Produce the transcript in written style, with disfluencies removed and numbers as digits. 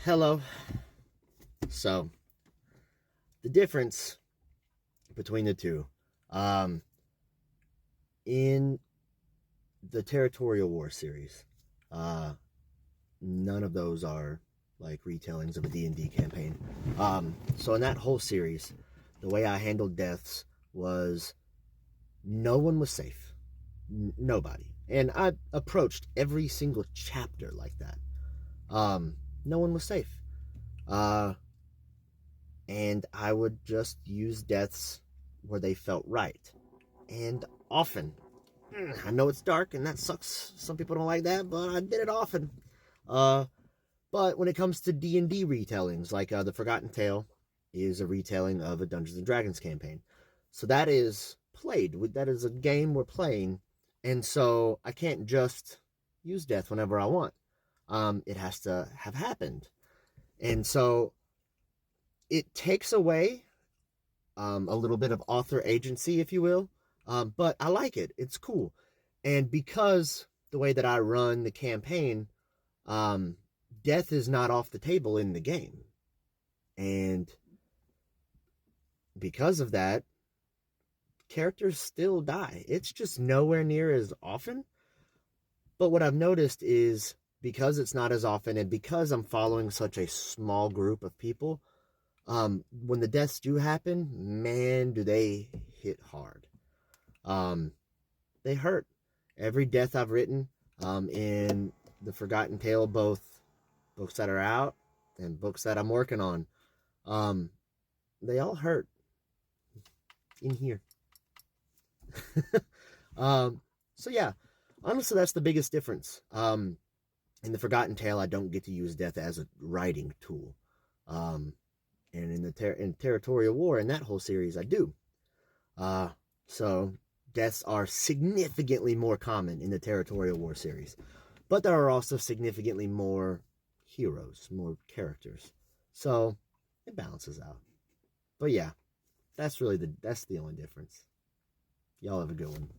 Hello. So, the difference between the two, um, in the Territorial War series, uh, none of those are like retellings of a D&D campaign. So in that whole series, the way I handled deaths was no one was safe. Nobody. And I approached every single chapter like that. No one was safe. Uh, and I would just use deaths where they felt right. And often, I know it's dark and that sucks. Some people don't like that, but I did it often. Uh, but when it comes to D&D retellings, like The Forgotten Tale is a retelling of a Dungeons and Dragons campaign. So that is played. That is a game we're playing. And so I can't just use death whenever I want. It has to have happened. And so it takes away a little bit of author agency, if you will. But I like it. It's cool. And because the way that I run the campaign, um, death is not off the table in the game. And because of that, characters still die. It's just nowhere near as often. But what I've noticed is because it's not as often and because I'm following such a small group of people, when the deaths do happen, man, do they hit hard. Um, they hurt. Every death I've written in the Forgotten Tale, both books that are out and books that I'm working on, um, they all hurt in here. um, so yeah, honestly, that's the biggest difference. In the Forgotten Tale, I don't get to use death as a writing tool. Um, and in in Territorial War, in that whole series, I do. So deaths are significantly more common in the Territorial War series, but there are also significantly more heroes, more characters. So it balances out. But yeah, that's the only difference. Y'all have a good one.